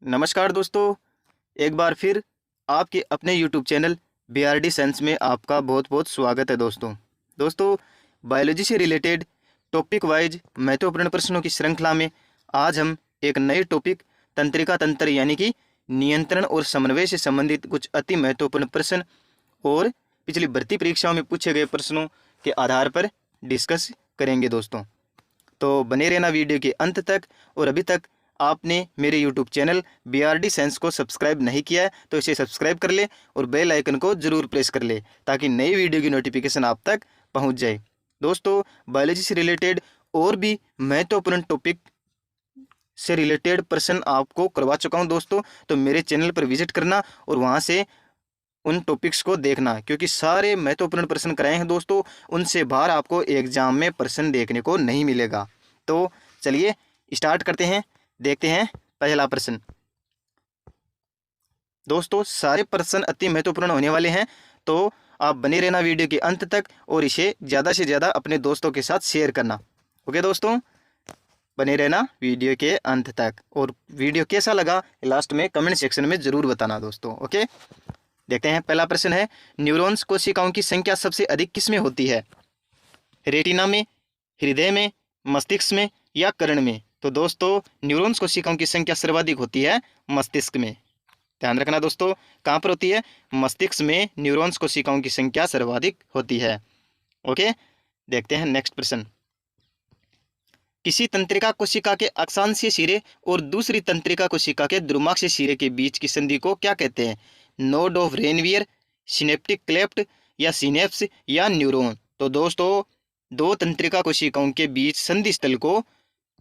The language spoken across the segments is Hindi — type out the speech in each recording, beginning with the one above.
नमस्कार दोस्तों, एक बार फिर आपके अपने यूट्यूब चैनल बीआरडी साइंस में आपका बहुत बहुत स्वागत है। दोस्तों बायोलॉजी से रिलेटेड टॉपिक वाइज महत्वपूर्ण प्रश्नों की श्रृंखला में आज हम एक नए टॉपिक तंत्रिका तंत्र यानी कि नियंत्रण और समन्वय से संबंधित कुछ अति महत्वपूर्ण प्रश्न और पिछली भर्ती परीक्षाओं में पूछे गए प्रश्नों के आधार पर डिस्कस करेंगे दोस्तों। तो बने रहना वीडियो के अंत तक। और अभी तक आपने मेरे YouTube चैनल बीआरडी साइंस को सब्सक्राइब नहीं किया है तो इसे सब्सक्राइब कर ले और बेल आइकन को जरूर प्रेस कर ले ताकि नई वीडियो की नोटिफिकेशन आप तक पहुंच जाए। दोस्तों बायोलॉजी से रिलेटेड और भी महत्वपूर्ण टॉपिक से रिलेटेड प्रश्न आपको करवा चुका हूं दोस्तों, तो मेरे चैनल पर विजिट करना और वहां से उन टॉपिक्स को देखना, क्योंकि सारे महत्वपूर्ण प्रश्न कराए हैं दोस्तों। उनसे बाहर आपको एग्जाम में प्रश्न देखने को नहीं मिलेगा। तो चलिए स्टार्ट करते हैं। देखते हैं पहला प्रश्न। दोस्तों सारे प्रश्न अति महत्वपूर्ण होने वाले हैं, तो आप बने रहना वीडियो के अंत तक और इसे ज़्यादा से ज़्यादा अपने दोस्तों के साथ शेयर करना। ओके दोस्तों, बने रहना वीडियो के अंत तक। और वीडियो कैसा लगा लास्ट में कमेंट सेक्शन में ज़रूर बताना दोस्तों। ओके, देखते हैं पहला प्रश्न है, न्यूरॉन्स कोशिकाओं की संख्या सबसे अधिक किस में होती है? रेटिना में, हृदय में, मस्तिष्क में या कर्ण में? तो दोस्तों न्यूरॉन्स कोशिकाओं की संख्या सर्वाधिक होती है मस्तिष्क में। ध्यान रखना दोस्तों, कहाँ पर होती है? मस्तिष्क में न्यूरॉन्स कोशिकाओं की संख्या सर्वाधिक होती है। ओके, देखते हैं नेक्स्ट प्रश्न। किसी तंत्रिका कोशिका के अक्षांशीय सिरे और दूसरी तंत्रिका कोशिका के द्रुमाक्षीय सिरे के बीच की संधि को क्या कहते हैं? Node of Ranvier, synaptic cleft या सिनेप्स या न्यूरॉन? तो दोस्तों दो तंत्रिका कोशिकाओं के बीच संधि स्थल को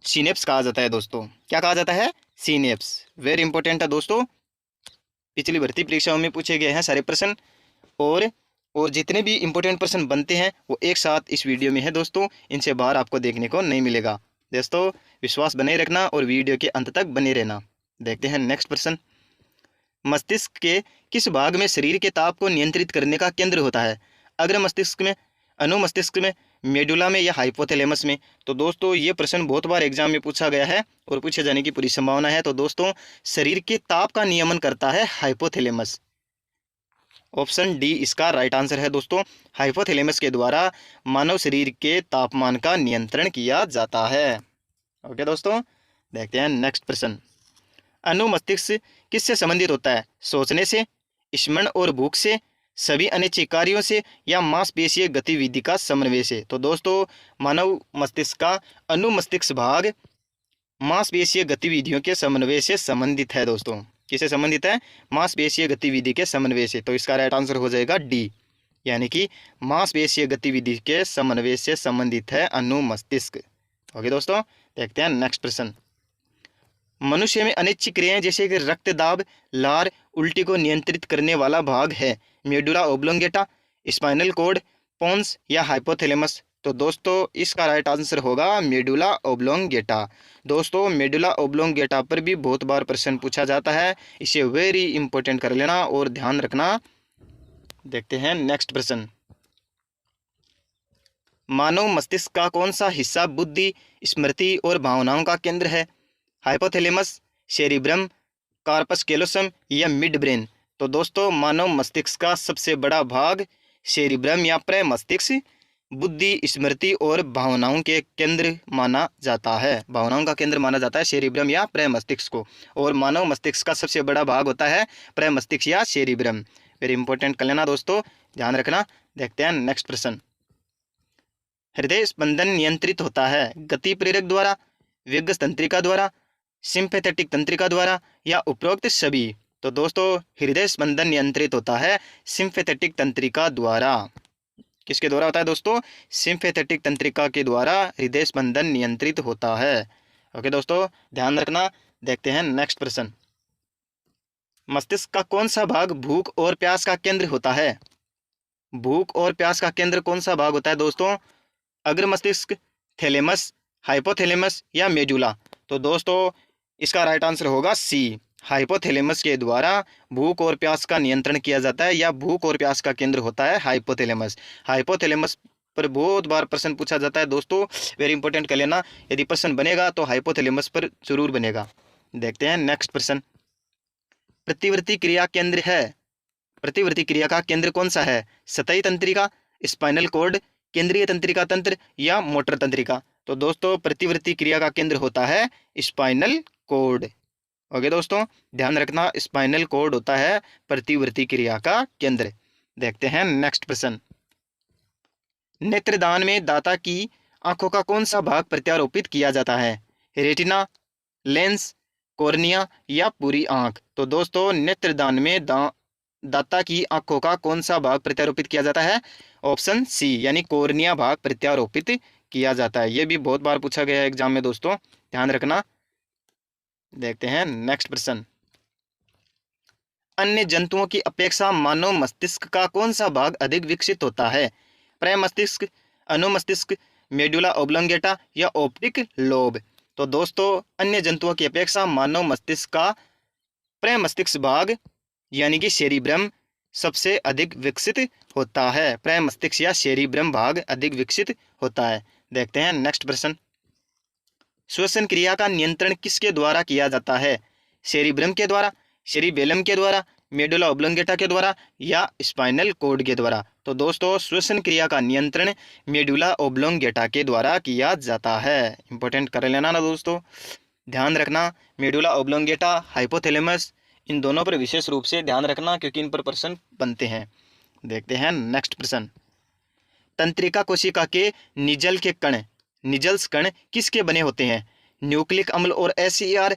सिनेप्स कहा जाता है दोस्तों। क्या कहा जाता है? सिनेप्स। वेरी इंपॉर्टेंट है दोस्तों, पिछली भर्ती परीक्षाओं में पूछे गए हैं सारे प्रश्न। और जितने भी इंपॉर्टेंट प्रश्न बनते हैं वो एक साथ इस वीडियो में है दोस्तों, इनसे बाहर आपको देखने को नहीं मिलेगा। दोस्तों विश्वास बनाए रखना और वीडियो के अंत तक बने रहना। देखते हैं नेक्स्ट प्रश्न। मस्तिष्क के किस भाग में शरीर के ताप को नियंत्रित करने का केंद्र होता है? अग्र मस्तिष्क में, अनुमस्तिष्क में, मेडुला में या हाइपोथैलेमस में? तो दोस्तों ये प्रश्न बहुत बार एग्जाम में पूछा गया है और पूछे जाने की पूरी संभावना है। तो दोस्तों शरीर के ताप का नियमन करता है हाइपोथैलेमस। ऑप्शन डी इसका राइट आंसर है दोस्तों। हाइपोथैलेमस के द्वारा मानव शरीर के तापमान का नियंत्रण किया जाता है। ओके दोस्तों, देखते हैं नेक्स्ट प्रश्न। अनुमस्तिष्क किससे संबंधित होता है? सोचने से, स्मरण और भूख से, सभी अनैच्छिक कार्यों से या मांसपेशीय गतिविधि का समन्वय से? तो दोस्तों मानव मस्तिष्क का अनुमस्तिष्क भाग मांसपेशीय गतिविधियों के समन्वय से संबंधित है दोस्तों। किससे संबंधित है? मांसपेशीय गतिविधि के समन्वय से। तो इसका राइट आंसर हो जाएगा डी, यानी कि मांसपेशीय गतिविधि के समन्वय से संबंधित है अनुमस्तिष्क। ओके दोस्तों, देखते हैं नेक्स्ट प्रश्न। मनुष्य में अनैच्छिक क्रियाएं जैसे कि रक्तदाब, लार, उल्टी को नियंत्रित करने वाला भाग है medulla oblongata, spinal cord, pons या हाइपोथैलेमस? तो दोस्तों इसका राइट आंसर होगा मेडुला ओब्लोंगेटा। दोस्तों मेडुला ओब्लोंगेटा पर भी बहुत बार प्रश्न पूछा जाता है, इसे वेरी इंपॉर्टेंट कर लेना और ध्यान रखना। देखते हैं नेक्स्ट प्रश्न। मानव मस्तिष्क का कौन सा हिस्सा बुद्धि, स्मृति और भावनाओं का केंद्र है? हाइपोथैलेमस, सेरिब्रम, कार्पस कैलोसम या मिड ब्रेन? तो दोस्तों मानव मस्तिष्क का सबसे बड़ा भाग सेरिब्रम या प्रमस्तिष्क बुद्धि, स्मृति और भावनाओं के केंद्र माना जाता है। भावनाओं का केंद्र माना जाता है सेरिब्रम या प्रमस्तिष्क को। और मानव मस्तिष्क का सबसे बड़ा भाग होता है प्रमस्तिष्क या सेरिब्रम। वेरी इंपॉर्टेंट कर लेना दोस्तों, ध्यान रखना। देखते हैं नेक्स्ट प्रश्न। हृदय स्पंदन नियंत्रित होता है गति प्रेरक द्वारा, वेगस तंत्रिका द्वारा, सिंपैथेटिक तंत्रिका द्वारा या उपरोक्त सभी? तो दोस्तों हृदय स्पंदन नियंत्रित होता है सिंपैथेटिक तंत्रिका द्वारा। किसके द्वारा होता है दोस्तों? सिंपैथेटिक तंत्रिका के द्वारा हृदय स्पंदन नियंत्रित होता है। ओके दोस्तों, ध्यान रखना। देखते हैं नेक्स्ट प्रश्न। मस्तिष्क का कौन सा भाग भूख और प्यास का केंद्र होता है? भूख और प्यास का केंद्र कौन सा भाग होता है दोस्तों? अग्र मस्तिष्क, थैलेमस, हाइपोथैलेमस या मेडुला? तो दोस्तों इसका राइट आंसर होगा सी, हाइपोथैलेमस के द्वारा भूख और प्यास का नियंत्रण किया जाता है या भूख और प्यास का केंद्र होता है हाइपोथैलेमस। हाइपोथैलेमस पर बहुत बार प्रश्न पूछा जाता है दोस्तों, वेरी इंपॉर्टेंट कर लेना। यदि प्रश्न बनेगा तो हाइपोथैलेमस पर जरूर बनेगा। देखते हैं नेक्स्ट प्रश्न। प्रतिवर्ती क्रिया केंद्र है? प्रतिवर्ती क्रिया का केंद्र कौन सा है? सतही तंत्रिका, स्पाइनल कॉर्ड, केंद्रीय तंत्रिका तंत्र या मोटर तंत्रिका? तो दोस्तों प्रतिवर्ती क्रिया का केंद्र होता है स्पाइनल कॉर्ड। ओके दोस्तों, ध्यान रखना स्पाइनल कॉर्ड होता है प्रतिवर्ती क्रिया का केंद्र। देखते हैं नेक्स्ट प्रश्न। नेत्रदान में दाता की आंखों का कौन सा भाग प्रत्यारोपित किया जाता है? रेटिना, लेंस, कॉर्निया या पूरी आंख? तो दोस्तों नेत्रदान में दाता की आंखों का कौन सा भाग प्रत्यारोपित किया जाता है? ऑप्शन सी यानी कॉर्निया भाग प्रत्यारोपित किया जाता है। यह भी बहुत बार पूछा गया है एग्जाम में दोस्तों, ध्यान रखना। देखते हैं नेक्स्ट प्रश्न। अन्य जंतुओं की अपेक्षा मानव मस्तिष्क का कौन सा भाग अधिक विकसित होता है? प्रमस्तिष्क, अनुमस्तिष्क, मेडुला ओब्लोंगेटा या ऑप्टिक लोब? तो दोस्तों अन्य जंतुओं की अपेक्षा मानव मस्तिष्क का प्रमस्तिष्क भाग यानी कि सेरिब्रम सबसे अधिक विकसित होता है। प्रमस्तिष्क या सेरिब्रम भाग अधिक विकसित होता है। देखते हैं नेक्स्ट प्रश्न। श्वसन क्रिया का नियंत्रण किसके द्वारा किया जाता है? सेरिब्रम के द्वारा, सेरिबेलम के द्वारा, मेडुला ओब्लोंगेटा के द्वारा या स्पाइनल कॉर्ड के द्वारा? तो दोस्तों श्वसन क्रिया का नियंत्रण मेडुला ओब्लोंगेटा के द्वारा किया जाता है। इंपॉर्टेंट कर लेना ना दोस्तों, ध्यान रखना। मेडुला ओब्लोंगेटा, हाइपोथैलेमस, इन दोनों पर विशेष रूप से ध्यान रखना क्योंकि इन पर प्रश्न बनते हैं। देखते हैं नेक्स्ट प्रश्न। तंत्रिका कोशिका के निजल के कण, निजल्स कण किसके बने होते हैं? न्यूक्लिक अम्ल और एसईआर,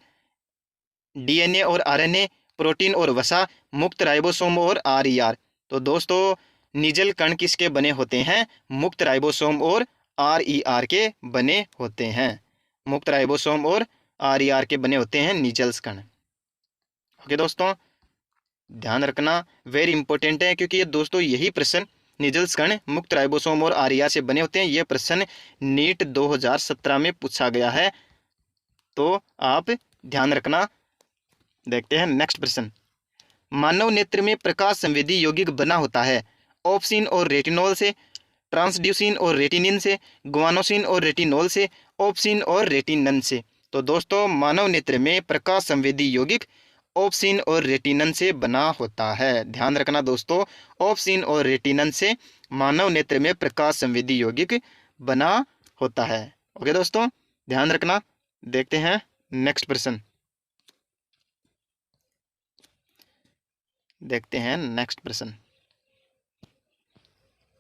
डीएनए और आरएनए, प्रोटीन और वसा, मुक्त राइबोसोम और आरईआर? तो दोस्तों निजल कण किसके बने होते हैं? मुक्त राइबोसोम और आरईआर के बने होते हैं। मुक्त राइबोसोम और आरईआर के बने होते हैं निजल्स कण। ओके दोस्तों, ध्यान रखना, वेरी इंपॉर्टेंट है क्योंकि ये दोस्तों यही प्रश्न निजल्स कण मुक्त राइबोसोम और आरईआर से बने होते हैं। यह प्रश्न नीट 2017 में पूछा गया है, तो आप ध्यान रखना। देखते हैं नेक्स्ट प्रश्न। मानव नेत्र में प्रकाश संवेदी यौगिक बना होता है ऑप्सिन और रेटिनॉल से, ट्रांसड्यूसिन और रेटिनिन से, ग्वानोसिन और रेटिनॉल से, ऑप्सिन और रेटिनन से? तो दोस्तों मानव नेत्र में प्रकाश संवेदी यौगिक ऑप्सिन और रेटिनन से बना होता है। ध्यान रखना दोस्तों, ऑप्सिन और रेटिनन से मानव नेत्र में प्रकाश संवेदी यौगिक बना होता है। ओके दोस्तों, ध्यान रखना। देखते हैं नेक्स्ट प्रश्न। देखते हैं नेक्स्ट प्रश्न।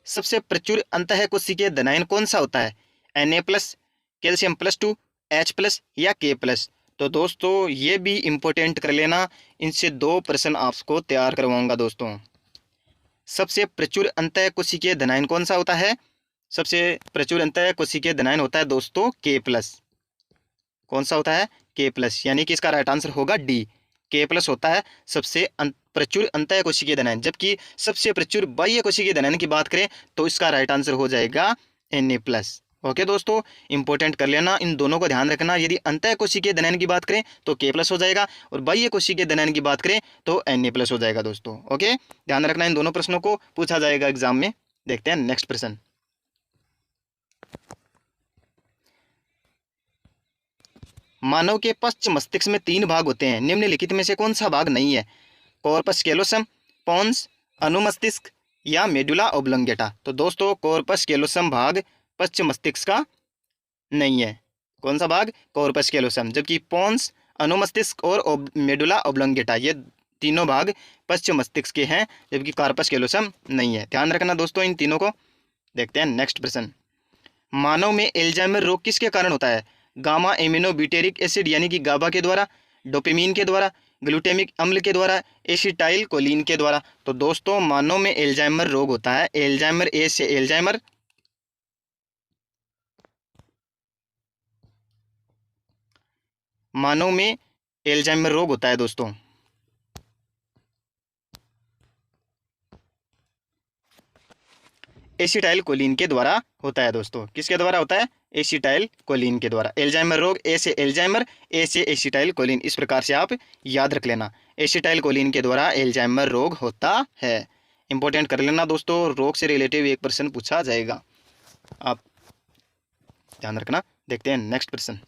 सबसे प्रचुर अंतःकोशिकीय धनायन कौन सा होता है? Na+, कैल्शियम +2, H+ या K+? तो दोस्तों ये भी इंपॉर्टेंट कर लेना, इनसे 2 प्रश्न आपको तैयार करवाऊंगा दोस्तों। सबसे प्रचुर अंतःकोशिकीय धनायन कौन सा होता है? सबसे प्रचुर अंतःकोशिकीय धनायन होता है दोस्तों K+। कौन सा होता है? K+, यानी कि इसका राइट आंसर होगा डी, K+ होता है सबसे प्रचुर अंतःकोशिकीय धनायन। जबकि सबसे प्रचुर बाह्य कोशिकीय धनायन की बात करें तो इसका राइट आंसर हो जाएगा Na+। ओके दोस्तों, इंपॉर्टेंट कर लेना, इन दोनों को ध्यान रखना। यदि अंतःकोशिकीय धनायन की बात करें तो K+ हो जाएगा और बाह्य कोशिकीय धनायन की बात करें तो Na+ हो जाएगा दोस्तों। ओके, ध्यान रखना, इन दोनों प्रश्नों को पूछा जाएगा एग्जाम में। देखते हैं नेक्स्ट प्रश्न। मानव के पश्च मस्तिष्क में 3 भाग होते हैं, निम्नलिखित में से कौन सा भाग नहीं है? कॉर्पस कैलोसम, पोन्स, अनुमस्तिष्क या मेडुला ओब्लोंगेटा? तो दोस्तों कॉर्पस कैलोसम भाग पश्च मस्तिष्क का नहीं है। कौन सा भाग? Corpus callosum. जबकि पोन्स, अनुमस्तिष्क और मेडुला ओब्लोंगेटा ये तीनों भाग पश्च मस्तिष्क के हैं, जबकि कॉर्पस कैलोसम नहीं है। ध्यान रखना दोस्तों इन तीनों को। देखते हैं नेक्स्ट प्रश्न। मानव में एल्जाइमर रोग किसके कारण होता है? गामा एमिनो ब्यूटेरिक एसिड यानी कि गाबा के द्वारा, डोपामिन के द्वारा, ग्लूटामिक अम्ल के द्वारा, एसिटाइल कोलिन के द्वारा? तो दोस्तों मानव में एल्जाइमर रोग होता है, एल्जाइमर ए से एल्जाइमर, मानव में एल्जाइमर रोग होता है दोस्तों एसिटाइल कोलिन के द्वारा होता है दोस्तों। किसके द्वारा होता है? एसिटाइल कोलिन के द्वारा। एल्जाइमर रोग ए से एल्जाइमर, ए से एसिटाइल कोलिन, इस प्रकार से आप याद रख लेना। एसिटाइल कोलिन के द्वारा एल्जाइमर रोग होता है। इंपॉर्टेंट कर लेना दोस्तों, रोग से रिलेटिव 1 प्रश्न पूछा जाएगा, आप ध्यान रखना। देखते हैं नेक्स्ट प्रश्न।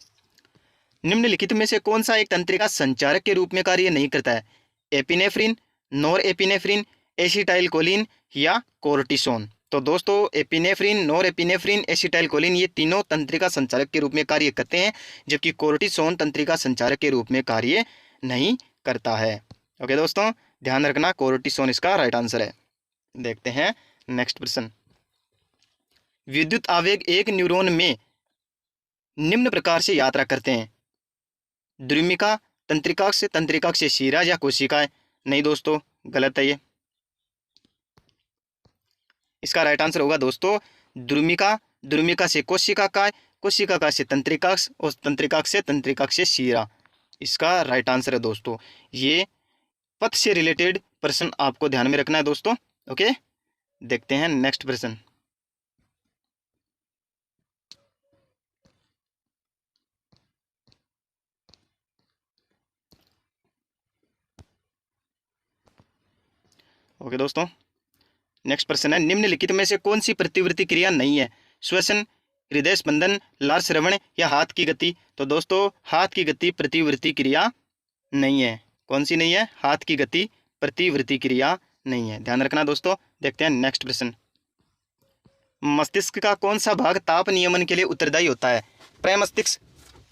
निम्नलिखित में से कौन सा एक तंत्रिका संचारक के रूप में कार्य नहीं करता है? एपिनेफ्रिन, नॉर एपिनेफ्रिन, एसिटाइलकोलिन या कोर्टिसोन। तो दोस्तों एपिनेफ्रिन, नॉर एपिनेफ्रिन, एसिटाइलकोलिन ये तीनों तंत्रिका संचारक के रूप में कार्य करते हैं, जबकि कोर्टिसोन तंत्रिका संचारक के रूप में कार्य नहीं करता है। ओके दोस्तों, ध्यान रखना, कोर्टिसोन इसका राइट आंसर है। देखते हैं नेक्स्ट प्रश्न। विद्युत आवेग एक न्यूरॉन में निम्न प्रकार से यात्रा करते हैं। द्रुमिका, तंत्रिकाक्ष, तंत्रिकाक्ष से शिरा या कोशिकाएं। नहीं दोस्तों, गलत है ये। इसका राइट आंसर होगा दोस्तों द्रुमिका, द्रुमिका से कोशिकाएं, कोशिका से तंत्रिकाक्ष और तंत्रिकाक्ष से शिरा। इसका राइट आंसर है दोस्तों। ये पथ से रिलेटेड प्रश्न आपको ध्यान में रखना है दोस्तों। ओके, देखते हैं नेक्स्ट प्रश्न। ओके दोस्तों, नेक्स्ट प्रश्न है, निम्नलिखित में से कौन सी प्रतिवृत्ति क्रिया नहीं है? श्वसन, हृदय स्पंदन, लार श्रवण या हाथ की गति। तो दोस्तों हाथ की गति प्रतिवृत्ति क्रिया नहीं है। कौन सी नहीं है? हाथ की गति प्रतिवृत्ति क्रिया नहीं है, ध्यान रखना दोस्तों। देखते हैं नेक्स्ट प्रश्न। मस्तिष्क का कौन सा भाग ताप नियमन के लिए उत्तरदायी होता है? प्रमस्तिष्क,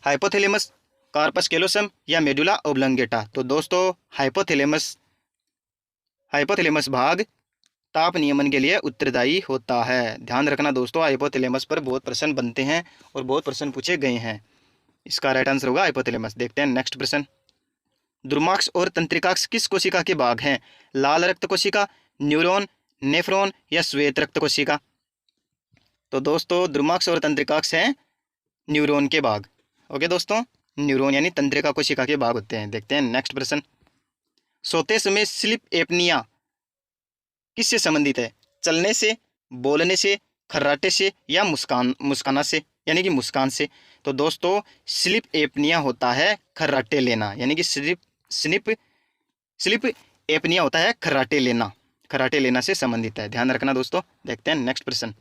हाइपोथैलेमस, कार्पस कैलोसम या मेडुला ओब्लंगेटा। तो दोस्तों हाइपोथैलेमस भाग ताप नियमन के लिए उत्तरदायी होता है। ध्यान रखना दोस्तों, हाइपोथैलेमस पर बहुत प्रश्न बनते हैं और बहुत प्रश्न पूछे गए हैं। इसका राइट आंसर होगा हाइपोथैलेमस। देखते हैं नेक्स्ट प्रश्न। द्रुमाक्ष और तंत्रिकाक्ष किस कोशिका के भाग हैं? लाल रक्त कोशिका, न्यूरॉन, नेफ्रॉन या श्वेत रक्त कोशिका। तो दोस्तों द्रुमाक्ष और तंत्रिकाक्ष हैं न्यूरॉन के भाग। ओके दोस्तों, न्यूरॉन यानी तंत्रिका कोशिका के भाग होते हैं। देखते हैं नेक्स्ट प्रश्न। सोते समय स्लीप एपनिया किससे संबंधित है? चलने से, बोलने से, खर्राटे से या मुस्काना से, यानी कि मुस्कान से। तो दोस्तों स्लीप एपनिया होता है खर्राटे लेना, यानी कि स्लीप एपनिया होता है खर्राटे लेना से संबंधित है, ध्यान रखना दोस्तों। देखते हैं नेक्स्ट प्रश्न।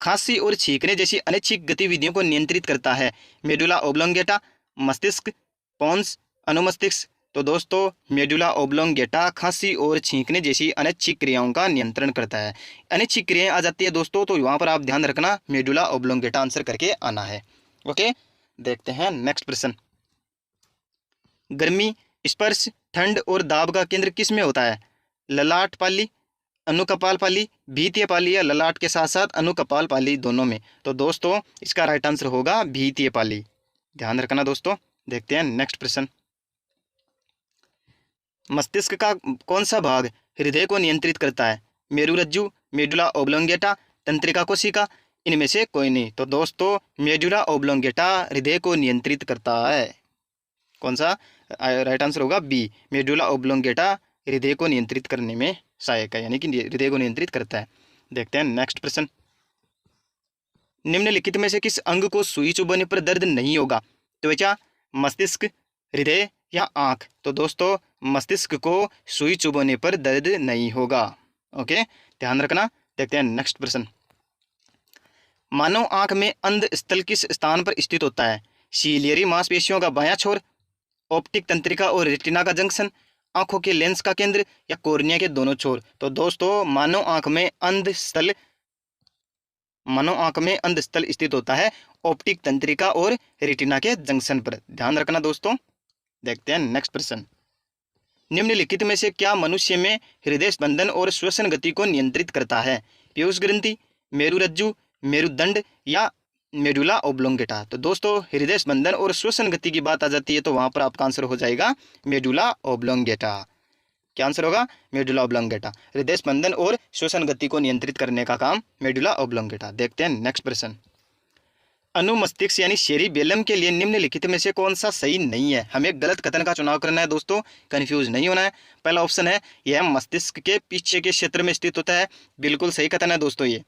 खांसी और छींकने जैसी अनैच्छिक गतिविधियों को नियंत्रित करता है? मेडुला ओब्लोंगेटा, मस्तिष्क, पोन्स, अनुमस्तिष्क। तो दोस्तों मेडुला ओब्लोंगेटा खांसी और छींकने जैसी अनैच्छिक क्रियाओं का नियंत्रण करता है। अनैच्छिक क्रियाएं आ जाती है दोस्तों, तो वहां पर आप ध्यान रखना, मेडुला ओब्लोंगेटा आंसर करके आना है। ओके, देखते हैं नेक्स्ट प्रश्न। गर्मी, स्पर्श, ठंड और दाब का केंद्र किस में होता है? ललाट पाली, अनुकपाल पाली, भीतीय पाली या ललाट के साथ साथ अनुकपाल पाली, दोनों में। तो दोस्तों इसका राइट आंसर होगा भीतीय पाली, ध्यान रखना दोस्तों। देखते हैं नेक्स्ट प्रश्न। मस्तिष्क का कौन सा भाग हृदय को नियंत्रित करता है? मेरुरज्जु, मेडुला ओब्लोंगेटा, तंत्रिका कोशिका, इनमें से कोई नहीं। तो दोस्तों मेडुला ओब्लोंगेटा हृदय को नियंत्रित करता है। कौन सा? राइट आंसर होगा बी, मेडुला ओब्लोंगेटा हृदय को नियंत्रित करने में सहायक है, यानी कि हृदय को नियंत्रित करता है। देखते हैं नेक्स्ट प्रश्न। निम्नलिखित में से किस अंग को सुई चुभने पर दर्द नहीं होगा? त्वचा, मस्तिष्क, हृदय या आंख। तो दोस्तों मस्तिष्क को सुई चुभने पर दर्द नहीं होगा। ओके, ध्यान रखना। देखते हैं नेक्स्ट प्रश्न। मानव आंख में अंध स्थल किस स्थान पर स्थित होता है? सीलियरी मांसपेशियों का बायां छोर, ऑप्टिक तंत्रिका और रेटिना का जंक्शन, आंखों के लेंस का केंद्र या कॉर्निया के दोनों छोर। तो दोस्तों मानव आंख में अंध स्थल स्थित होता है ऑप्टिक तंत्रिका और रेटिना के जंक्शन पर, ध्यान रखना दोस्तों। देखते हैं नेक्स्ट प्रश्न। निम्नलिखित में से क्या मनुष्य में हृदय स्पंदन और श्वसन गति को नियंत्रित करता है? पीयूष ग्रंथि, मेरुरज्जु, मेरुदंड या मेडुला ओब्लोंगेटा। तो दोस्तों हृदय स्पंदन और श्वसन गति की बात आ जाती है तो वहां पर आपका आंसर हो जाएगा मेडुला ओब्लोंगेटा। क्या आंसर होगा? Medulla oblongata. हृदय स्पंदन और श्वसन गति को नियंत्रित करने का काम मेडुला ओब्लोंगेटा। देखते हैं नेक्स्ट प्रश्न। अनुमस्तिष्क यानी सेरिबेलम के लिए निम्नलिखित में से कौन सा सही नहीं है? हमें गलत कथन का चुनाव करना है दोस्तों, कंफ्यूज नहीं होना है। पहला ऑप्शन है यह मस्तिष्क के पीछे के क्षेत्र में स्थित होता है, बिल्कुल सही कथन है दोस्तों। ये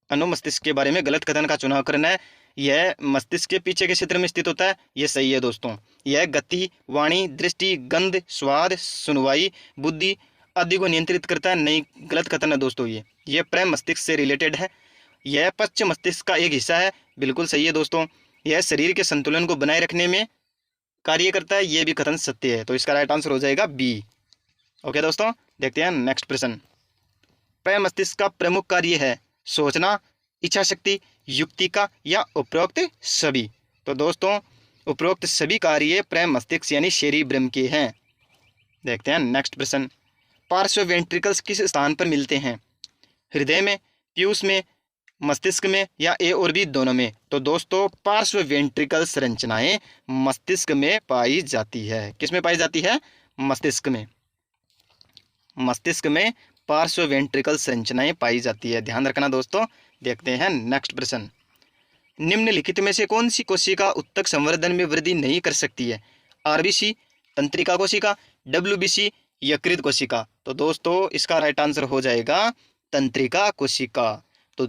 अनुमस्तिष्क के बारे में गलत कथन का चुनाव करना है, यह मस्तिष्क के पीछे के क्षेत्र में स्थित होता है, यह सही है दोस्तों। यह गति, वाणी, दृष्टि, गंध, स्वाद, सुनवाई, बुद्धि आदि को नियंत्रित करता है, नहीं, गलत कथन है दोस्तों। ये प्रेम मस्तिष्क से रिलेटेड है। यह पश्च मस्तिष्क का एक हिस्सा है, बिल्कुल सही है दोस्तों। यह शरीर के संतुलन को बनाए रखने में कार्य करता है, ये भी कथन सत्य है। तो इसका राइट आंसर हो जाएगा बी। ओके दोस्तों, देखते हैं नेक्स्ट प्रश्न। प्रमस्तिष्क का प्रमुख कार्य है सोचना, इच्छा शक्ति, युक्ति का या उपरोक्त सभी। तो दोस्तों उपरोक्त सभी कार्य प्रमस्तिष्क यानी सेरिब्रम के हैं। देखते हैं नेक्स्ट प्रश्न। पार्श्व वेंट्रिकल्स किस स्थान पर मिलते हैं? हृदय में, पीयूष में, मस्तिष्क में या ए और बी दोनों में? तो दोस्तों पार्श्व वेंट्रिकल संरचनाएं मस्तिष्क में पाई जाती है। किस में पाई जाती है? मस्तिष्क में। मस्तिष्क में पार्श्व वेंट्रिकल संरचनाएं पाई जाती है, ध्यान रखना दोस्तों। देखते हैं नेक्स्ट प्रश्न। निम्नलिखित में से कौन सी कोशिका उत्तक संवर्धन में वृद्धि नहीं कर सकती है? आरबीसी, तंत्रिका कोशिका, डब्ल्यूबीसी, यकृत कोशिका। तो दोस्तों इसका राइट आंसर हो जाएगा तंत्रिका कोशिका। तो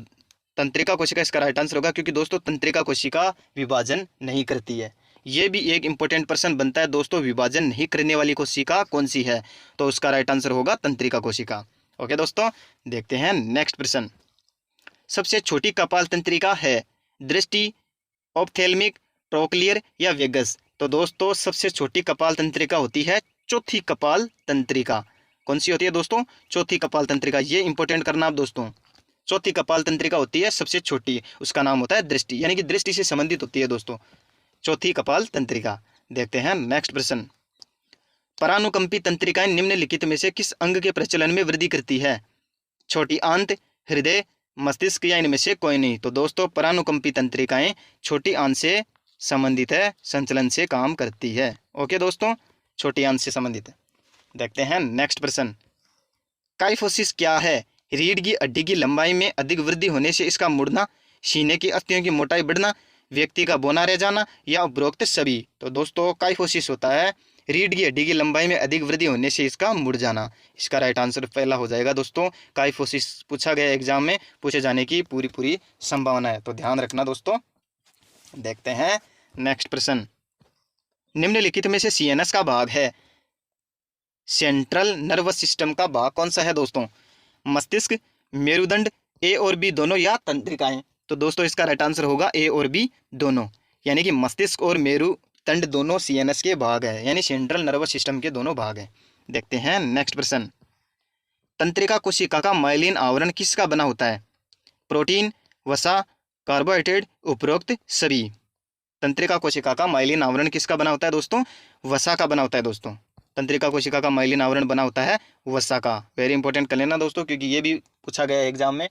तंत्रिका कोशिका इसका राइट आंसर होगा, क्योंकि दोस्तों तंत्रिका कोशिका विभाजन नहीं करती है। ये भी एक इंपॉर्टेंट प्रश्न बनता है दोस्तों, विभाजन नहीं करने वाली कोशिका कौन सी है? तो उसका राइट आंसर होगा तंत्रिका कोशिका। ओके दोस्तों, देखते हैं नेक्स्ट प्रश्न। सबसे छोटी कपाल तंत्रिका है दृष्टि, ऑप्थेल्मिक, ट्रोक्लियर या वेगस? तो दोस्तों सबसे छोटी कपाल तंत्रिका होती है चौथी कपाल तंत्रिका। कौन सी होती है दोस्तों? चौथी कपाल तंत्रिका। ये इंपॉर्टेंट करना आप दोस्तों। चौथी कपाल तंत्रिका होती है सबसे छोटी, उसका नाम होता है दृष्टि, यानी कि दृष्टि से संबंधित होती है दोस्तों चौथी कपाल तंत्रिका। देखते हैं नेक्स्ट प्रश्न। परानुकंपी तंत्रिकाएं निम्नलिखित में से किस अंग के प्रचलन में वृद्धि करती है? छोटी आंत, हृदय, मस्तिष्क या इनमें से कोई नहीं? तो दोस्तों परानुकंपी तंत्रिकाएं छोटी आंत से संबंधित है, संचलन से काम करती है। ओके दोस्तों, छोटी आंत से संबंधित है। देखते हैं नेक्स्ट प्रश्न। काइफोसिस क्या है? रीढ़ की हड्डी की लंबाई में अधिक वृद्धि होने से इसका मुड़ना, सीने की अस्थियों की मोटाई बढ़ना, व्यक्ति का बौना रह जाना या उपरोक्त सभी? तो दोस्तों काइफोसिस होता है रीढ़ की हड्डी की लंबाई में अधिक वृद्धि होने से इसका मुड़ जाना। इसका राइट आंसर पहला हो जाएगा दोस्तों। काइफोसिस पूछा गया एग्जाम में, पूछे जाने की पूरी संभावना है, तो ध्यान रखना दोस्तों। देखते हैं नेक्स्ट प्रश्न। निम्नलिखित में से सीएनएस का भाग है सेंट्रल नर्वस सिस्टम का भाग कौन सा है दोस्तों? मस्तिष्क, मेरुदंड, ए और बी दोनों या तंत्रिकाएं? तो दोस्तों इसका राइट आंसर होगा ए और बी दोनों, यानी कि मस्तिष्क और मेरुदंड दोनों सीएनएस के भाग है, यानी सेंट्रल नर्वस सिस्टम के दोनों भाग हैं। देखते हैं नेक्स्ट प्रश्न। तंत्रिका कोशिका का माइलिन आवरण किसका बना होता है? प्रोटीन, वसा, कार्बोहाइड्रेट, उपरोक्त सभी? तंत्रिका कोशिका का माइलिन आवरण किसका बना होता है दोस्तों? वसा का बना होता है दोस्तों। तंत्रिका कोशिका का माइलिन आवरण बना होता है वसा का। वेरी इंपॉर्टेंट कर लेना दोस्तों, क्योंकि ये भी पूछा गया है एग्जाम में।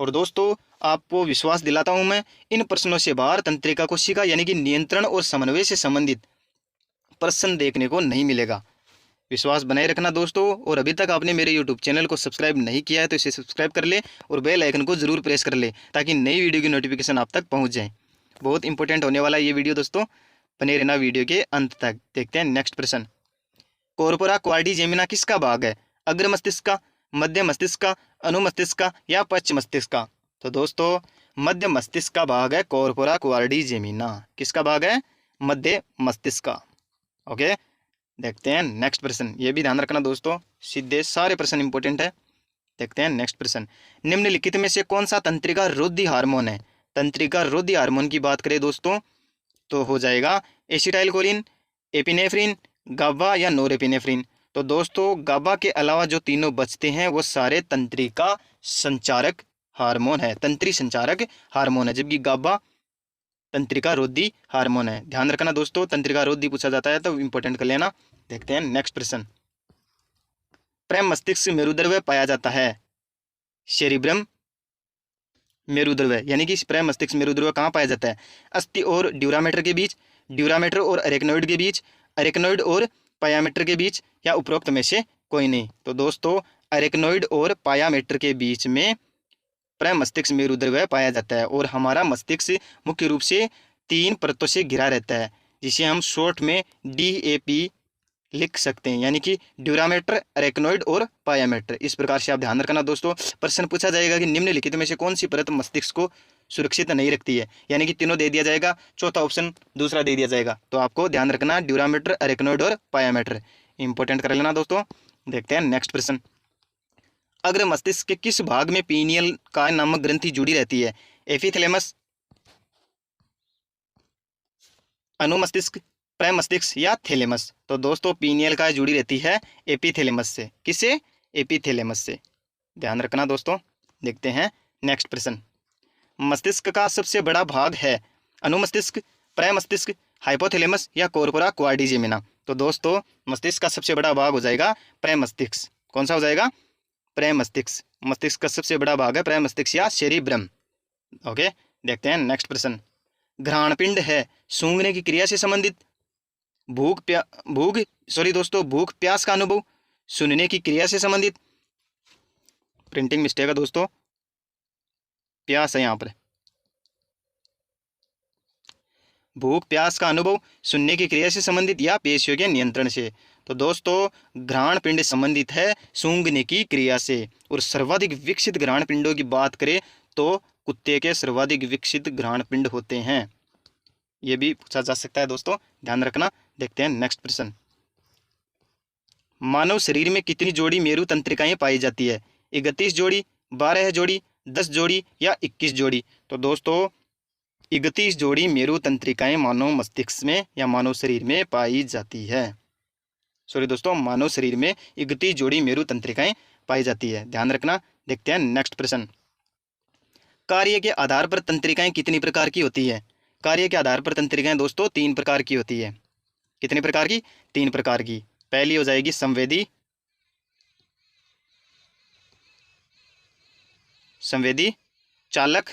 और दोस्तों आपको विश्वास दिलाता हूं मैं, इन प्रश्नों से बाहर तंत्रिका कोशिका यानी कि नियंत्रण और समन्वय से संबंधित प्रश्न देखने को नहीं मिलेगा। विश्वास बनाए रखना दोस्तों। और अभी तक आपने मेरे यूट्यूब चैनल को सब्सक्राइब नहीं किया है तो इसे सब्सक्राइब कर ले और बेल आइकन को जरूर प्रेस कर ले, ताकि नई वीडियो की नोटिफिकेशन आप तक पहुँच जाए। बहुत इंपॉर्टेंट होने वाला है ये वीडियो दोस्तों, बने रहना वीडियो के अंत तक। देखते हैं नेक्स्ट प्रश्न। कॉर्पोरा क्वाड्रिजेमिना किसका भाग है? अग्र मस्तिष्क का, मध्य मस्तिष्क का, अनुमस्तिष्क का या पश्च मस्तिष्क का? तो दोस्तों मध्य मस्तिष्क का भाग है कॉर्पोरा क्वाड्रिजेमिना। किसका भाग है? मध्य मस्तिष्क का। ओके, देखते हैं नेक्स्ट प्रश्न। ये भी ध्यान रखना दोस्तों, सीधे सारे प्रश्न इंपॉर्टेंट है। देखते हैं नेक्स्ट प्रश्न। निम्नलिखित में से कौन सा तंत्रिका रोधी हार्मोन है? तंत्रिका रोधी हार्मोन की बात करें दोस्तों तो हो जाएगा एसिटाइलकोलिन, एपिनेफ्रिन, गाबा या नोरेपिनेफ्रिन। तो दोस्तों गाबा के अलावा जो तीनों बचते हैं वो सारे तंत्रिका संचारक हार्मोन है, तंत्री संचारक हार्मोन है, जबकि गाबा तंत्रिका रोधी हार्मोन है। ध्यान रखना दोस्तों, तंत्रिका रोधी पूछा जाता है तो इंपॉर्टेंट कर लेना। देखते हैं नेक्स्ट प्रश्न। प्रेम मस्तिष्क मेरुद्रव्य पाया जाता है सेरिब्रम मेरुद्रव्य, यानी कि प्रेम मस्तिष्क मेरुद्रव्य कहाँ पाया जाता है? अस्थि और ड्यूरामेटर के बीच, ड्यूरामेटर और अरेक्नोइड के बीच, अरेक्नोइड और पायामेटर के बीच या उपरोक्त में से कोई नहीं? तो दोस्तों अरेक्नोइड और पायामेटर के बीच में प्रेम मस्तिष्क मेरुद्रव्य पाया जाता है। और हमारा मस्तिष्क मुख्य रूप से 3 परतों से घिरा रहता है, जिसे हम शॉर्ट में DAP लिख सकते हैं, यानी कि ड्यूरामेटर, अरेक्नोइड और पायामेटर। इस प्रकार से आप ध्यान रखना दोस्तों। प्रश्न पूछा जाएगा कि निम्नलिखित में से कौन सी परत मस्तिष्क को सुरक्षित नहीं रखती है, यानी कि तीनों दे दिया जाएगा, चौथा ऑप्शन दूसरा दे दिया जाएगा। तो आपको ध्यान रखना ड्यूरामेटर, अरेक्नोइड और पायामेटर, इंपॉर्टेंट कर लेना दोस्तों। देखते हैं नेक्स्ट प्रश्न। अग्र मस्तिष्क के किस भाग में पीनियल का नामक ग्रंथि जुड़ी रहती है? एपिथैलेमस, अनुमस्तिष्क, प्रमस्तिष्क या थैलेमस। तो दोस्तों पीनियल काय जुड़ी रहती है एपिथैलेमस से। किससे? एपिथैलेमस से। ध्यान रखना दोस्तों। देखते हैं नेक्स्ट प्रश्न। मस्तिष्क का सबसे बड़ा भाग है अनुमस्तिष्क, प्रमस्तिष्क, हाइपोथैलेमस या कॉर्पोरा क्वाड्रिजेमिना। तो दोस्तों मस्तिष्क का सबसे बड़ा भाग हो जाएगा प्रमस्तिष्क। कौन सा हो जाएगा? प्रमस्तिष्क। मस्तिष्क का सबसे बड़ा भाग है प्रमस्तिष्क या सेरिब्रम। ओके, देखते हैं नेक्स्ट प्रश्न। घ्राणपिंड है सूंघने की क्रिया से संबंधित, भूख प्यास का अनुभव, सुनने की क्रिया से संबंधित। प्रिंटिंग मिस्टेक है दोस्तों, प्यास है यहाँ पर। भूख प्यास का अनुभव, सुनने की क्रिया से संबंधित या पेशियों के नियंत्रण से। तो दोस्तों घ्राण पिंड संबंधित है सूंघने की क्रिया से। और सर्वाधिक विकसित घ्राण पिंडों की बात करें तो कुत्ते के सर्वाधिक विकसित घ्राण पिंड होते हैं। ये भी पूछा जा सकता है दोस्तों, ध्यान रखना। देखते हैं नेक्स्ट प्रश्न। मानव शरीर में कितनी जोड़ी मेरु तंत्रिकाएं पाई जाती है? 31 जोड़ी, 12 जोड़ी, 10 जोड़ी या 21 जोड़ी। तो दोस्तों 31 जोड़ी मेरु तंत्रिकाएं मानव मस्तिष्क में या मानव शरीर में पाई जाती है। मानव शरीर में 31 जोड़ी मेरु तंत्रिकाएं पाई जाती है। ध्यान रखना। देखते हैं नेक्स्ट प्रश्न। कार्य के आधार पर तंत्रिकाएं कितनी प्रकार की होती है? कार्य के आधार पर तंत्रिकाएं दोस्तों 3 प्रकार की होती है। कितनी प्रकार की? 3 प्रकार की। पहली हो जाएगी संवेदी, चालक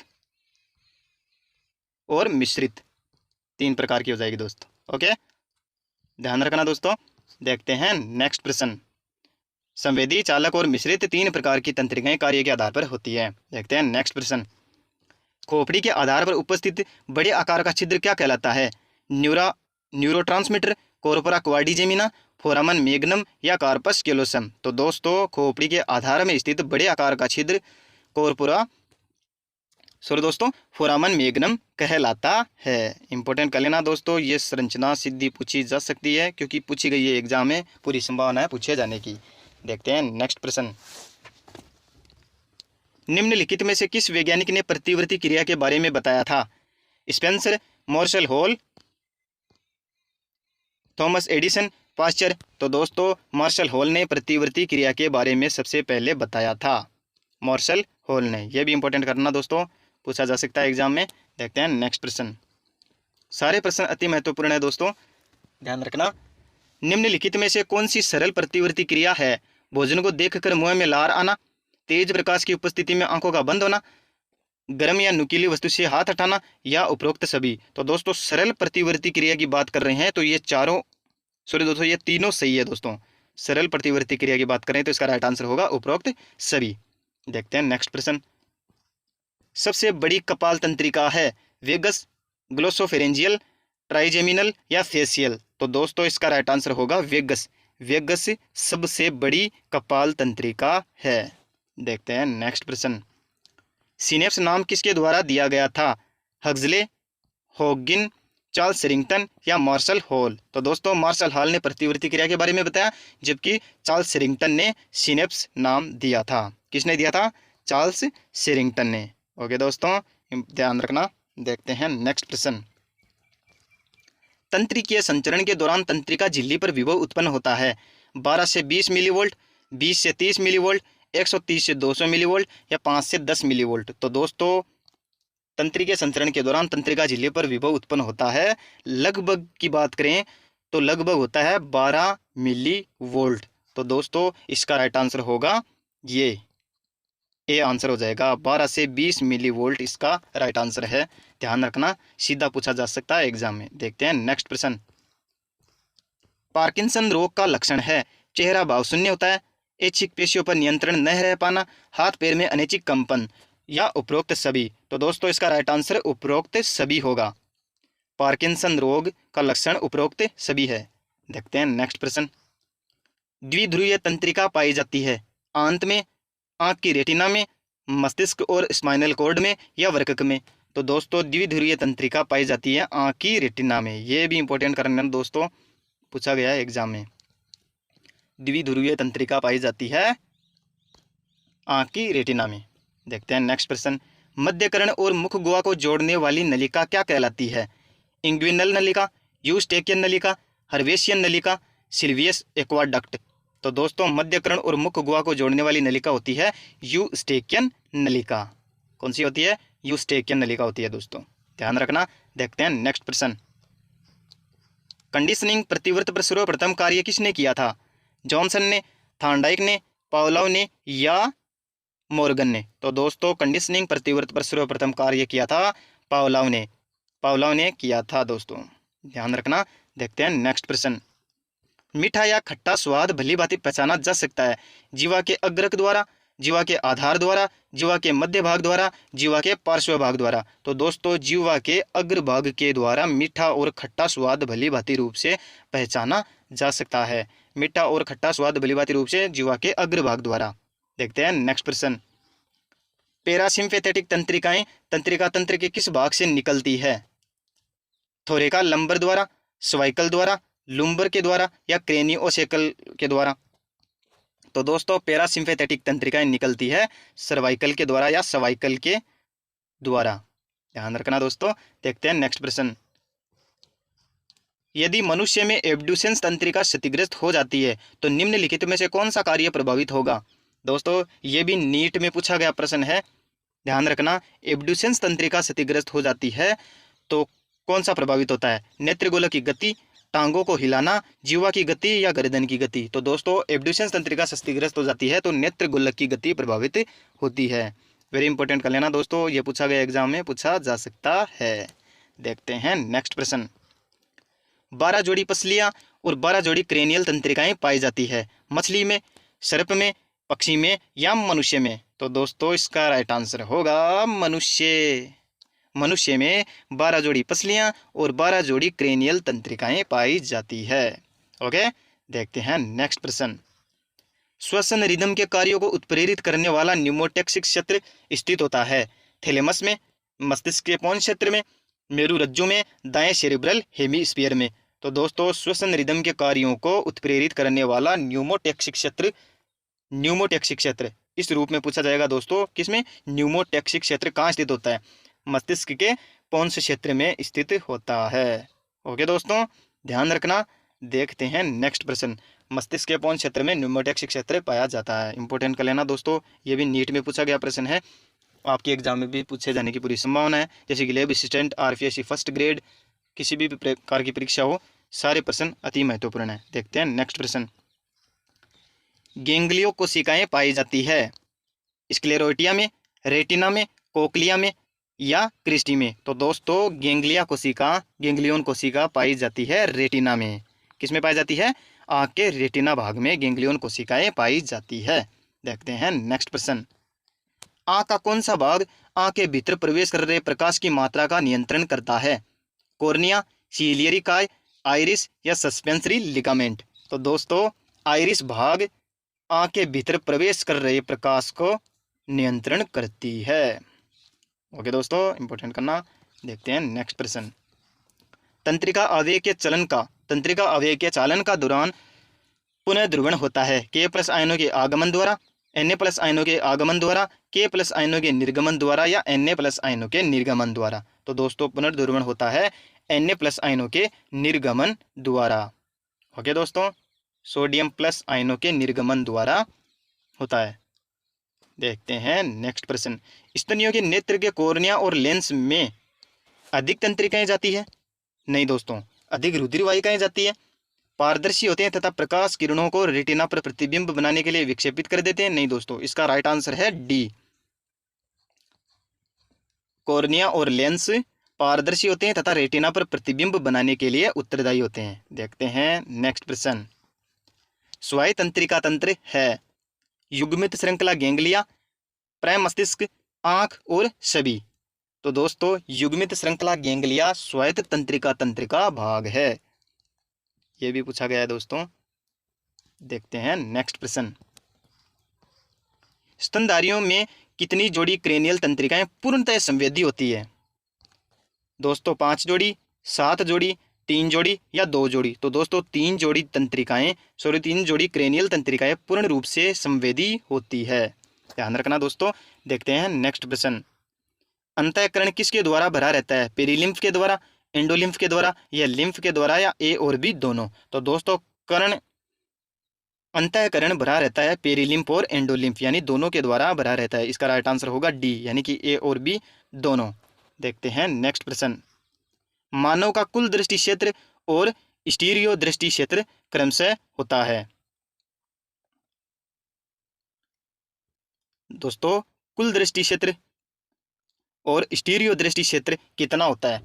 और मिश्रित। 3 प्रकार की हो जाएगी दोस्तों। ओके, ध्यान रखना दोस्तों। देखते हैं नेक्स्ट प्रश्न। संवेदी, चालक और मिश्रित 3 प्रकार की तंत्रिकाएं कार्य के आधार पर होती है। देखते हैं नेक्स्ट प्रश्न। खोपड़ी के आधार पर उपस्थित बड़े आकार का छिद्र क्या कहलाता है? न्यूरोट्रांसमीटर, कॉर्पोरा क्वाड्रिजेमिना, फोरामन मैग्नम या कार्पस कैलोसम। तो दोस्तों खोपड़ी के आधार में स्थित बड़े आकार का छिद्र फोरामन मैग्नम कहलाता है। इंपॉर्टेंट कर लेना दोस्तों, ये संरचना सीधी पूछी जा सकती है क्योंकि पूछी गई है एग्जाम में, पूरी संभावना है पूछे जाने की। देखते हैं नेक्स्ट प्रश्न। निम्नलिखित में से किस वैज्ञानिक ने प्रतिवर्ती क्रिया के बारे में बताया था? Spencer, Marshall Hall, Thomas Edison, Pasteur. तो दोस्तों मार्शल हॉल ने प्रतिवर्ती क्रिया के बारे में सबसे पहले बताया था। मार्शल हॉल ने। यह भी इंपॉर्टेंट करना दोस्तों, पूछा जा सकता है एग्जाम में। देखते हैं नेक्स्ट प्रश्न। सारे प्रश्न अति महत्वपूर्ण है दोस्तों, ध्यान रखना। निम्नलिखित में से कौन सी सरल प्रतिवर्ती क्रिया है? भोजन को देखकर मुंह में लार आना, तेज प्रकाश की उपस्थिति में आंखों का बंद होना, गर्म या नुकीली वस्तु से हाथ हटाना या उपरोक्त सभी। तो दोस्तों सरल प्रतिवर्ती क्रिया की बात कर रहे हैं तो ये तीनों सही है दोस्तों। सरल प्रतिवर्ती क्रिया की बात करें तो इसका राइट आंसर होगा उपरोक्त सभी। देखते हैं नेक्स्ट प्रश्न। सबसे बड़ी कपाल तंत्रिका है वेगस, ग्लोसोफेरेंजियल, ट्राइजेमिनल या फेसियल। तो दोस्तों इसका राइट आंसर होगा वेगस। वेगस सबसे बड़ी कपाल तंत्रिका है। देखते हैं नेक्स्ट प्रश्न। सिनेप्स नाम किसके द्वारा दिया गया था? हक्सले, हॉगिन, चार्ल्स शेरिंगटन या मार्शल हॉल। तो दोस्तों मार्शल हॉल ने प्रतिवर्ती क्रिया के बारे में बताया, जबकि चार्ल्स शेरिंगटन ने सिनेप्स नाम दिया था। किसने दिया था? चार्ल्स शेरिंगटन ने। ओके दोस्तों ध्यान रखना। देखते हैं नेक्स्ट प्रश्न। तंत्रिकीय संचरण के दौरान तंत्रिका झिल्ली पर विभव उत्पन्न होता है 12 से 20 मिलीवोल्ट, 20 से 30 मिलीवोल्ट, 130 से 200 मिलीवोल्ट या 5 से 10 मिलीवोल्ट। तो दोस्तों तंत्रिकीय संचरण के दौरान तंत्रिका झिल्ली पर विभव उत्पन्न होता है, लगभग की बात करें तो लगभग होता है 12 मिली वोल्ट। तो दोस्तों इसका राइट आंसर होगा ये आंसर हो जाएगा 12 से 20 मिली वोल्ट इसका राइट आंसर है। ध्यान रखना, सीधा पूछा जा सकता है एग्जाम में। देखते हैं नेक्स्ट प्रश्न। पार्किंसन रोग का लक्षण है चेहरा भाव शून्य होता है, ऐच्छिक पेशियों पर नियंत्रण न रह पाना, हाथ पैर में अनैच्छिक कंपन या उपरोक्त सभी। तो दोस्तों इसका राइट आंसर उपरोक्त सभी होगा। पार्किंसन रोग का लक्षण उपरोक्त सभी है। देखते हैं नेक्स्ट प्रश्न। द्विध्रुवीय तंत्रिका पाई जाती है आंत में, आंख की रेटिना में, मस्तिष्क और स्पाइनल कॉर्ड में या वर्कक में। तो दोस्तों द्विध्रुवीय तंत्रिका पाई जाती है आंख की रेटिना में। ये भी इंपॉर्टेंट करना दोस्तों, पूछा गया है एग्जाम में। द्विध्रुवीय तंत्रिका पाई जाती है आंख की रेटिना में। देखते हैं नेक्स्ट प्रश्न। मध्यकर्ण और मुख गुहा को जोड़ने वाली नलिका क्या कहलाती है? इंग्विनल नलिका, यूस्टेकियन नलिका, हर्वेशियन नलिका, सिल्वियस एक्वाडक्ट। तो दोस्तों मध्यकर्ण और मुख्य गुहा को जोड़ने वाली नलिका होती है यूस्टेकियन नलिका। कौन सी होती है? यूस्टेकियन नलिका होती है दोस्तों, ध्यान रखना। देखते हैं नेक्स्ट प्रश्न। कंडीशनिंग प्रतिवर्त पर सर्वप्रथम कार्य किसने किया था? जॉनसन ने, थॉर्नडाइक ने, पावलोव ने या मॉर्गन ने? तो दोस्तों कंडीशनिंग प्रतिवर्त पर सर्वप्रथम कार्य किया था पावलोव ने किया था दोस्तों, ध्यान रखना। देखते हैं नेक्स्ट प्रश्न। मीठा या खट्टा स्वाद भली भांति पहचाना जा सकता है जीवा के अग्रक द्वारा, जीवा के आधार द्वारा, जीवा के मध्य भाग द्वारा, जीवा के पार्श्व भाग द्वारा। तो दोस्तों जीवा के अग्रभाग के द्वारा मीठा और खट्टा स्वाद भली भांति रूप से पहचाना जा सकता है। मीठा और खट्टा स्वाद भली भांति रूप से जीवा के अग्रभाग द्वारा। देखते हैं नेक्स्ट प्रश्न। पैरासिम्पैथेटिक तंत्रिकाएं तंत्रिका तंत्र के किस भाग से निकलती है? थोरेका लंबर द्वारा, सर्वाइकल द्वारा, लुम्बर के द्वारा या क्रेनियोसेकल के द्वारा? तो दोस्तों पैरासिम्पैथेटिक तंत्रिकाएं निकलती है सर्वाइकल के द्वारा या सर्वाइकल के द्वारा, ध्यान रखना दोस्तों। देखते हैं नेक्स्ट प्रश्न। यदि मनुष्य में एब्ड्यूसेंस तंत्रिका क्षतिग्रस्त हो जाती है तो निम्नलिखित में से कौन सा कार्य प्रभावित होगा? दोस्तों ये भी नीट में पूछा गया प्रश्न है, ध्यान रखना। एब्ड्यूसेंस तंत्रिका क्षतिग्रस्त हो जाती है तो कौन सा प्रभावित होता है? नेत्रगोलक की गति, टांगों को हिलाना, जीवा की गति या गर्दन की गति? तो दोस्तों एब्ड्यूसेंस तंत्रिका क्षतिग्रस्त हो जाती है तो नेत्रगोलक की गति प्रभावित होती है। वेरी इंपॉर्टेंट कर लेना दोस्तों, ये पूछा गया एग्जाम में पूछा जा सकता है। देखते हैं नेक्स्ट प्रश्न। 12 जोड़ी पसलियां और 12 जोड़ी क्रेनियल तंत्रिकाएं पाई जाती है मछली में, सर्प में, पक्षी में या मनुष्य में? तो दोस्तों इसका राइट आंसर होगा मनुष्य में 12 जोड़ी पसलियां और 12 जोड़ी क्रेनियल तंत्रिकाएं पाई जाती है। ओके, देखते हैं नेक्स्ट प्रश्न। श्वसन रिदम के कार्यों को उत्प्रेरित करने वाला न्यूमोटैक्सिक क्षेत्र स्थित होता है थैलेमस में, मस्तिष्क के पौंस क्षेत्र में, मेरुरज्जु में, दाएं सेरिब्रल हेमीस्फीयर में? तो दोस्तों श्वसन रिदम के कार्यों को उत्प्रेरित करने वाला न्यूमोटैक्सिक क्षेत्र इस रूप में पूछा जाएगा दोस्तों, किसमें? न्यूमोटैक्सिक क्षेत्र कहाँ स्थित होता है? मस्तिष्क के पौंस क्षेत्र में स्थित होता है। ओके दोस्तों, ध्यान रखना। देखते हैं नेक्स्ट प्रश्न। मस्तिष्क के पौंस क्षेत्र में न्यूमोटैक्सिक क्षेत्र पाया जाता है। इंपॉर्टेंट कर लेना दोस्तों, ये भी नीट में पूछा गया प्रश्न है, आपके एग्जाम में भी पूछे जाने की पूरी संभावना है। जैसे कि lab assistant, RPSC first grade, किसी भी प्रकार की परीक्षा हो, सारे प्रश्न अति महत्वपूर्ण है। देखते हैं नेक्स्ट प्रश्न। गैंग्लियो कोशिकाएं पाई जाती है स्क्लेरोटिया में, रेटिना में, कोक्लिया में या क्रिस्टी में? तो दोस्तों गैंग्लियन कोशिका पाई जाती है रेटिना में। किस में पाई जाती है? आँख के रेटिना भाग में गैंग्लियन कोशिकाएं पाई जाती है। देखते हैं नेक्स्ट प्रश्न। आँख का कौन सा भाग आँख के भीतर प्रवेश कर रहे प्रकाश की मात्रा का नियंत्रण करता है? कॉर्निया, सीलियरी काय, आइरिस या सस्पेंसरी लिगामेंट? तो दोस्तों आइरिस भाग आँख के भीतर प्रवेश कर रहे प्रकाश को नियंत्रण करती है। ओके दोस्तों, इंपॉर्टेंट करना। देखते हैं नेक्स्ट प्रश्न। तंत्रिका अवयव के चालन का दौरान पुनः ध्रुवण होता है K+ आयनों के आगमन द्वारा, Na+ आयनों के आगमन द्वारा, K+ आयनों के निर्गमन द्वारा या Na+ आयनों के निर्गमन द्वारा? तो दोस्तों पुनर्ध्रुवण होता है Na+ आयनों के निर्गमन द्वारा। ओके दोस्तों, सोडियम+ आयनों के निर्गमन द्वारा होता है। देखते हैं नेक्स्ट प्रश्न। स्तनियों के नेत्र के कॉर्निया और लेंस में अधिक तंत्रिकाएं जाती है? नहीं दोस्तों, अधिक रुधिर वाहिकाएं जाती है। पारदर्शी होते हैं तथा प्रकाश किरणों को रेटिना पर प्रतिबिंब बनाने के लिए विक्षेपित कर देते हैं? नहीं दोस्तों, इसका राइट आंसर है डी। कॉर्निया और लेंस पारदर्शी होते हैं तथा रेटिना पर प्रतिबिंब बनाने के लिए उत्तरदायी होते हैं। देखते हैं नेक्स्ट प्रश्न। स्वायत्त तंत्रिका तंत्र है युग्मित श्रृंखला गैंग्लिया, प्राइम मस्तिष्क, आंख और सभी? तो दोस्तों युग्मित श्रृंखला गैंग्लिया स्वायत्त तंत्रिका तंत्र का भाग है, ये भी पूछा गया है दोस्तों। देखते हैं नेक्स्ट प्रश्न। स्तनधारियों में कितनी जोड़ी क्रेनियल तंत्रिकाएं पूर्णतः संवेदी होती है? दोस्तों 5 जोड़ी, 7 जोड़ी, 3 जोड़ी या 2 जोड़ी? तो दोस्तों 3 जोड़ी क्रेनियल तंत्रिकाएं पूर्ण रूप से संवेदी होती है, ध्यान रखना दोस्तों। देखते हैं नेक्स्ट प्रश्न। अंतःकरण किसके द्वारा भरा रहता है? पेरिलिम्फ के द्वारा, एंडोलिम्फ के द्वारा या लिम्फ के द्वारा या ए और बी दोनों। तो दोस्तों कर्ण अंतःकरण भरा रहता है पेरिलिम्फ और एंडोलिम्फ यानी दोनों के द्वारा भरा रहता है। इसका राइट आंसर होगा डी यानी कि ए और बी दोनों। देखते हैं नेक्स्ट प्रश्न। मानव का कुल दृष्टि क्षेत्र और स्टीरियो दृष्टि क्षेत्र क्रमशः होता है। दोस्तों कुल दृष्टि क्षेत्र और स्टीरियो दृष्टि क्षेत्र कितना होता है?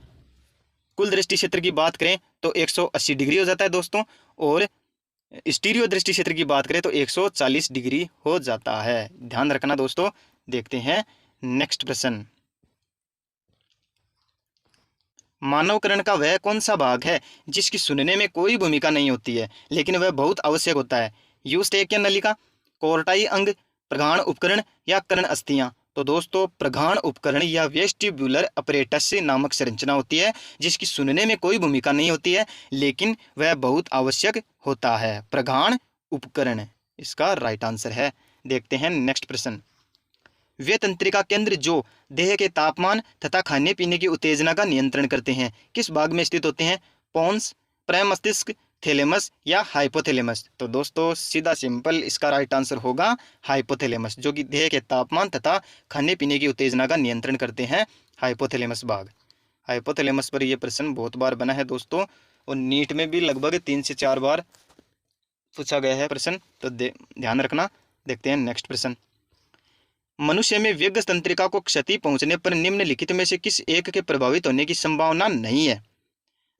कुल दृष्टि क्षेत्र की बात करें तो 180 डिग्री हो जाता है दोस्तों, और स्टीरियो दृष्टि क्षेत्र की बात करें तो 140 डिग्री हो जाता है। ध्यान रखना दोस्तों। देखते हैं नेक्स्ट प्रश्न। मानवकरण का वह कौन सा भाग है जिसकी सुनने में कोई भूमिका नहीं होती है लेकिन वह बहुत आवश्यक होता है? यूस्टेकियन नलिका, कोर्टाई अंग, प्रगाढ़ उपकरण या कर्ण अस्थियां? तो दोस्तों प्रगाढ़ उपकरण या वेस्टिब्युलर अपरेटस नामक संरचना होती है जिसकी सुनने में कोई भूमिका नहीं होती है लेकिन वह बहुत आवश्यक होता है। प्रगाढ़ उपकरण इसका राइट आंसर है। देखते हैं नेक्स्ट प्रश्न। वे तंत्रिका केंद्र जो देह के तापमान तथा खाने पीने की उत्तेजना का नियंत्रण करते हैं किस भाग में स्थित होते हैं? पोन्स, प्रमस्तिष्क, थैलेमस या हाइपोथैलेमस? तो दोस्तों सीधा सिंपल इसका राइट आंसर होगा हाइपोथैलेमस, जो कि देह के तापमान तथा खाने पीने की उत्तेजना का नियंत्रण करते हैं। हाइपोथैलेमस भाग। हाइपोथैलेमस पर यह प्रश्न बहुत बार बना है दोस्तों, और नीट में भी लगभग 3 से 4 बार पूछा गया है प्रश्न, तो ध्यान रखना। देखते हैं नेक्स्ट प्रश्न। मनुष्य में व्यग्र तंत्रिका को क्षति पहुंचने पर निम्नलिखित में से किस एक के प्रभावित होने की संभावना नहीं है?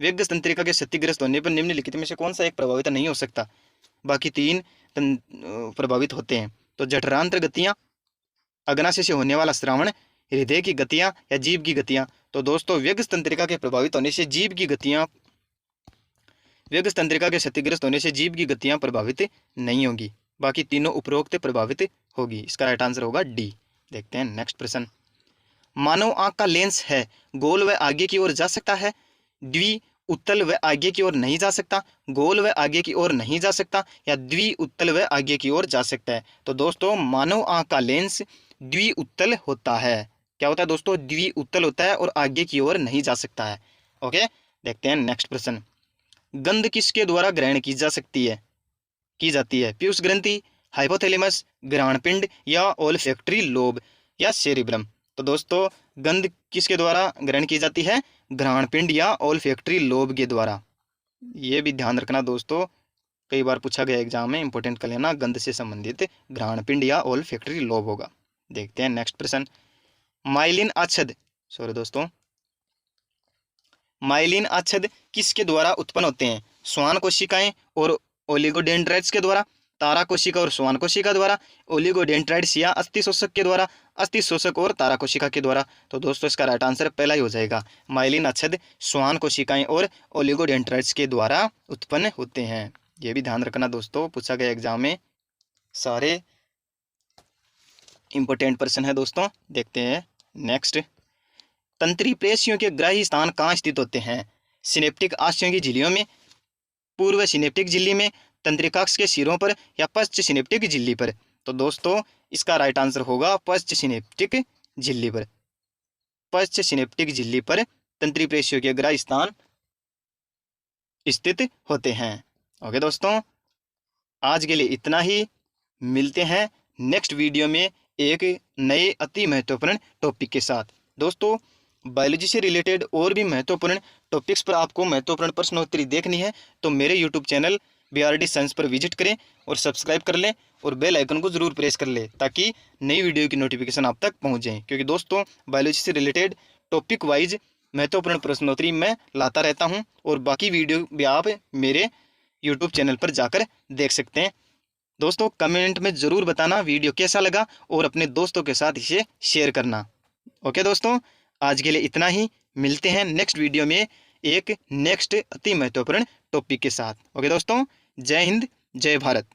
व्यग्र तंत्रिका के क्षतिग्रस्त होने पर निम्नलिखित में से कौन सा एक प्रभावित नहीं हो सकता? बाकी 3 प्रभावित होते हैं। तो जठरांत्र गतियां, अग्नाशय से होने वाला श्रावण, हृदय की गतियां या जीभ की गतियां? तो दोस्तों व्यग्र तंत्रिका के प्रभावित होने से जीभ की गतियां, व्यग्र तंत्रिका के क्षतिग्रस्त होने से जीभ की गतियां प्रभावित नहीं होगी, बाकी तीनों उपरोक्त प्रभावित होगी। इसका राइट आंसर होगा डी। देखते हैं नेक्स्ट प्रश्न। मानव आंख का लेंस है गोल व आगे की ओर जा सकता है, द्वि उत्तल व आगे की ओर नहीं जा सकता, गोल व आगे की ओर नहीं जा सकता या द्वि उत्तल व आगे की ओर जा सकता है? तो दोस्तों मानव आंख का लेंस द्वि उत्तल होता है। क्या होता है दोस्तों? द्वि उत्तल होता है और आगे की ओर नहीं जा सकता है। ओके, देखते हैं नेक्स्ट प्रश्न। गंध किसके द्वारा ग्रहण की जाती है? पीयूष ग्रंथि, हाइपोथैलेमस, ग्रहणपिंड या ओल्फैक्टरी लोब या सेरिब्रम? तो दोस्तों गंध किसके द्वारा ग्रहण की जाती है? ग्रहणपिंड या ओल्फैक्टरी लोब के द्वारा। ये भी ध्यान रखना दोस्तों, कई बार पूछा गया एग्जाम में, इंपॉर्टेंट कर लेना। गंध से संबंधित ग्रहणपिंड या ओल्फैक्टरी लोब होगा। देखते हैं नेक्स्ट प्रश्न। माइलिन आच्छद माइलिन आच्छद किसके द्वारा उत्पन्न होते हैं? श्वान कोशिकाएं और ओलिगोडेंड्राइट्स के द्वारा, तारा कोशिका और श्वान कोशिका द्वारा, ओलिगोडेंड्राइट्स या अस्थि शोषक के द्वारा, अस्थि शोषक और तारा कोशिका के द्वारा? तो दोस्तों इसका राइट आंसर पहला ही हो जाएगा। माइलिन आच्छद श्वान कोशिकाएं और ओलिगोडेंड्राइट्स के द्वारा उत्पन्न होते हैं। ये भी ध्यान रखना दोस्तों, पूछा गया एग्जाम में, सारे इंपॉर्टेंट प्रश्न है दोस्तों। देखते हैं नेक्स्ट। तंत्री पेशियों के ग्राही स्थान कहाँ स्थित होते हैं? सिनेप्टिक आस्यों की झिल्लियों में, पूर्व सिनेप्टिक झिल्ली में, तंत्रिकाक्ष के सिरों पर या पश्च सिनेप्टिक झिल्ली पर? तो दोस्तों इसका राइट आंसर होगा पश्च सिनेप्टिक झिल्ली पर। पश्च सिनेप्टिक झिल्ली पर तंत्री पेशियों के ग्राही स्थान स्थित होते हैं। ओके दोस्तों, आज के लिए इतना ही। मिलते हैं नेक्स्ट वीडियो में एक नए अति महत्वपूर्ण टॉपिक के साथ। दोस्तों बायोलॉजी से रिलेटेड और भी महत्वपूर्ण टॉपिक्स पर आपको महत्वपूर्ण प्रश्नोत्तरी देखनी है तो मेरे यूट्यूब चैनल BRD साइंस पर विजिट करें और सब्सक्राइब कर लें और बेल आइकन को ज़रूर प्रेस कर लें ताकि नई वीडियो की नोटिफिकेशन आप तक पहुंच जाए। क्योंकि दोस्तों बायोलॉजी से रिलेटेड टॉपिक वाइज महत्वपूर्ण प्रश्नोत्तरी मैं लाता रहता हूं और बाकी वीडियो भी आप मेरे यूट्यूब चैनल पर जाकर देख सकते हैं। दोस्तों कमेंट में ज़रूर बताना वीडियो कैसा लगा और अपने दोस्तों के साथ इसे शेयर करना। ओके दोस्तों, आज के लिए इतना ही। मिलते हैं नेक्स्ट वीडियो में एक नेक्स्ट अति महत्वपूर्ण टॉपिक के साथ। ओके दोस्तों, जय हिंद, जय भारत।